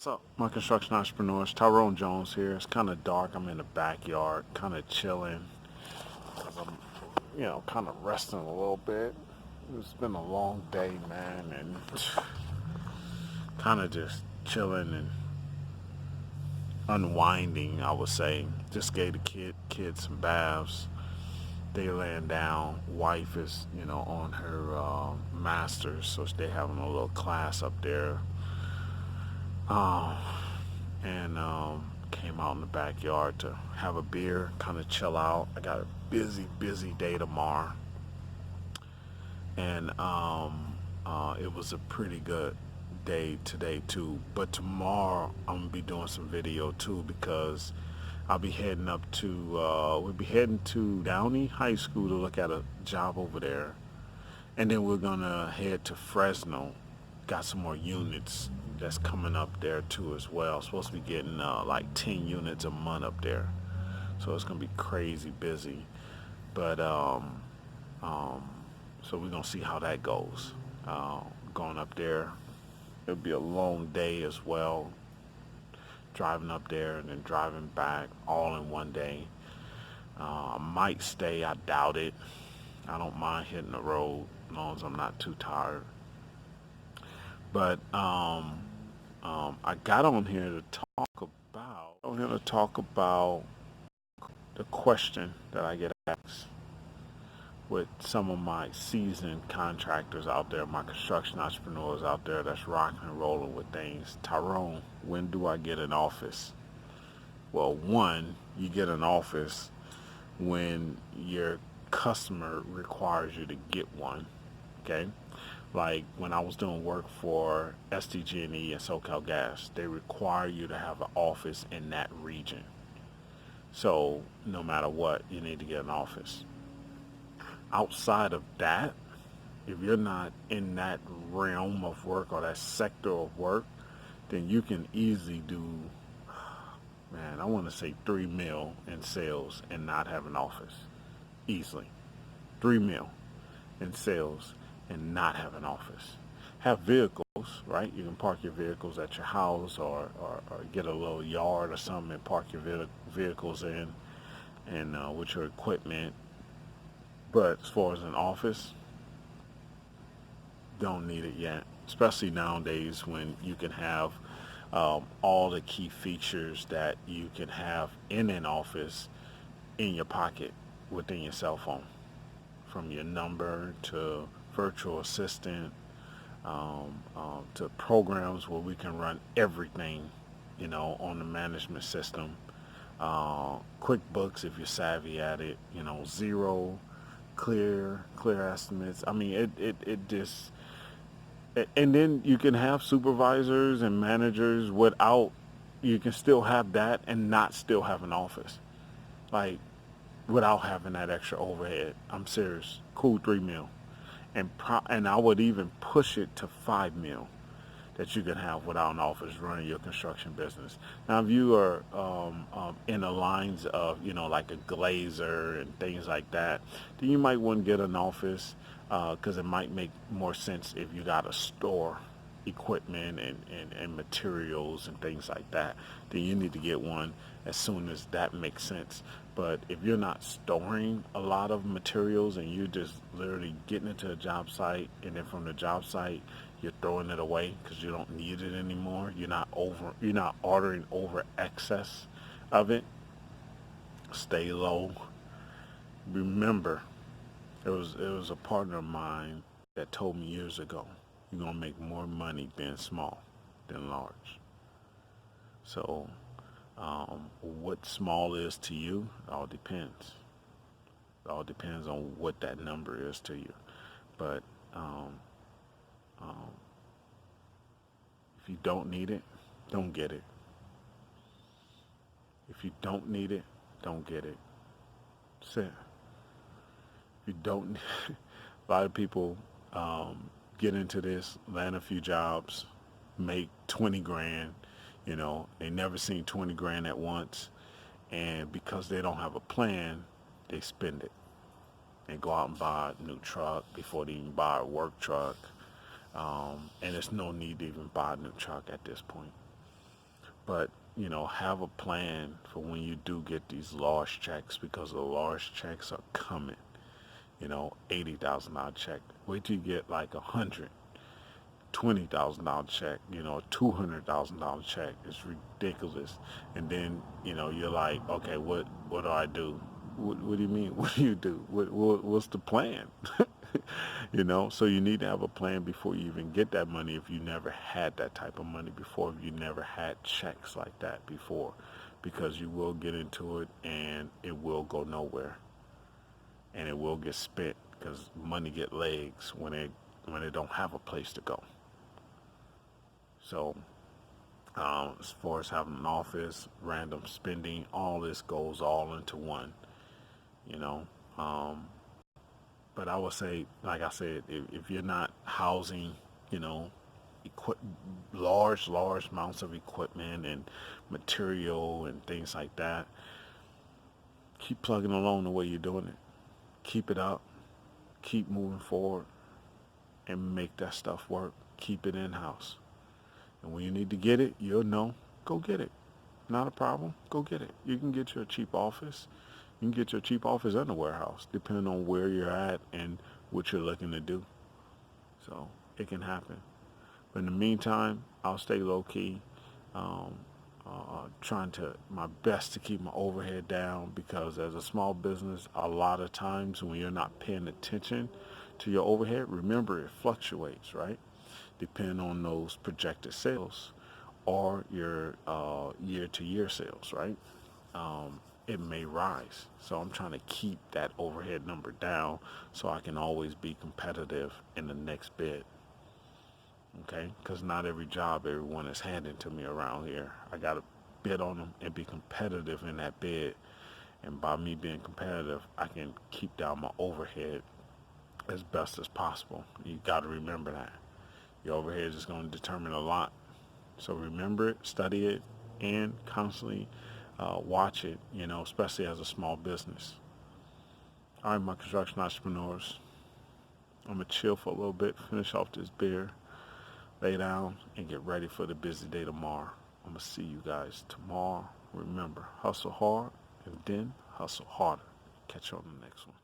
What's up, my construction entrepreneurs? Tyrone Jones here. It's kind of dark. I'm in the backyard, kind of chilling. I'm, kind of resting a little bit. It's been a long day, man, and kind of just chilling and unwinding. I would say. Just gave the kids some baths. They laying down. Wife is, on her masters, so they having a little class up there. Um, and came out in the backyard to have a beer, kind of chill out. I got a busy day tomorrow, and it was a pretty good day today too. But tomorrow I'm gonna be doing some video too because I'll be heading up to we'll be heading to Downey High School to look at a job over there, and then we're gonna head to Fresno. Got some more units that's coming up there too as well. Supposed to be getting like 10 units a month up there, so it's gonna be crazy busy. But um, so we're gonna see how that goes. Going up there, it'll be a long day as well. Driving up there and then driving back all in one day. I might stay. I doubt it. I don't mind hitting the road as long as I'm not too tired. But I got on here to talk about the question that I get asked with some of my seasoned contractors out there, my construction entrepreneurs out there that's rocking and rolling with things. Tyrone, when do I get an office? Well, one, you get an office when your customer requires you to get one. Okay, like when I was doing work for SDG&E and SoCal Gas, they require you to have an office in that region. So no matter what, you need to get an office. Outside of that, if you're not in that realm of work or that sector of work, then you can easily do, man, I want to say 3 mil in sales and not have an office. Easily. 3 mil in sales and not have an office. Have vehicles, right? You can park your vehicles at your house or get a little yard or something and park your vehicles in and with your equipment. But as far as an office, don't need it yet, especially nowadays when you can have all the key features that you can have in an office in your pocket within your cell phone, from your number to virtual assistant to programs where we can run everything, on the management system. QuickBooks, if you're savvy at it, Zero, clear estimates. I mean, it just, and then you can have supervisors and managers without, you can still have that and not still have an office. Like, without having that extra overhead. I'm serious. Cool, 3 mil. And I would even push it to 5 mil that you can have without an office running your construction business. Now, if you are in the lines of, like a glazer and things like that, then you might want to get an office because it might make more sense if you got to store equipment and materials and things like that. Then you need to get one as soon as that makes sense. But if you're not storing a lot of materials and you're just literally getting into a job site and then from the job site you're throwing it away because you don't need it anymore. You're not ordering over excess of it. Stay low. Remember, it was a partner of mine that told me years ago, you're gonna make more money being small than large. So, what small is to you, all depends. It all depends on what that number is to you. But um, um, if you don't need it, don't get it. If you don't need it, don't get it. That's it. If you don't, a lot of people get into this, land a few jobs, make 20 grand. They never seen 20 grand at once. And because they don't have a plan, they spend it and go out and buy a new truck before they even buy a work truck. And there's no need to even buy a new truck at this point. But, have a plan for when you do get these large checks, because the large checks are coming. $80,000 check. Wait till you get like $120,000 check, $200,000 check. It's ridiculous. And then, you're like, okay, what do I do? What do you mean? What do you do? What's the plan? So you need to have a plan before you even get that money, if you never had that type of money before, if you never had checks like that before, because you will get into it and it will go nowhere, and it will get spent, because money get legs when it don't have a place to go. So, as far as having an office, random spending, all this goes all into one, you know. Um, but I would say, like I said, if you're not housing, you know, equi- large amounts of equipment and material and things like that, keep plugging along the way you're doing it. Keep it up. Keep moving forward and make that stuff work. Keep it in house. And when you need to get it, you'll know. Go get it. Not a problem. Go get it. You can get your cheap office. You can get your cheap office and a warehouse, depending on where you're at and what you're looking to do. So it can happen. But in the meantime, I'll stay low key, um, trying to my best to keep my overhead down, because as a small business, a lot of times when you're not paying attention to your overhead, remember it fluctuates, right? Depending on those projected sales or your year to year sales, right? It may rise. So I'm trying to keep that overhead number down so I can always be competitive in the next bid. Okay? Because not every job everyone is handing to me around here. I got to bid on them and be competitive in that bid. And by me being competitive, I can keep down my overhead as best as possible. You got to remember that. Your overhead is going to determine a lot. So remember it, study it, and constantly watch it, especially as a small business. All right, my construction entrepreneurs, I'm going to chill for a little bit, finish off this beer, lay down, and get ready for the busy day tomorrow. I'm going to see you guys tomorrow. Remember, hustle hard and then hustle harder. Catch you on the next one.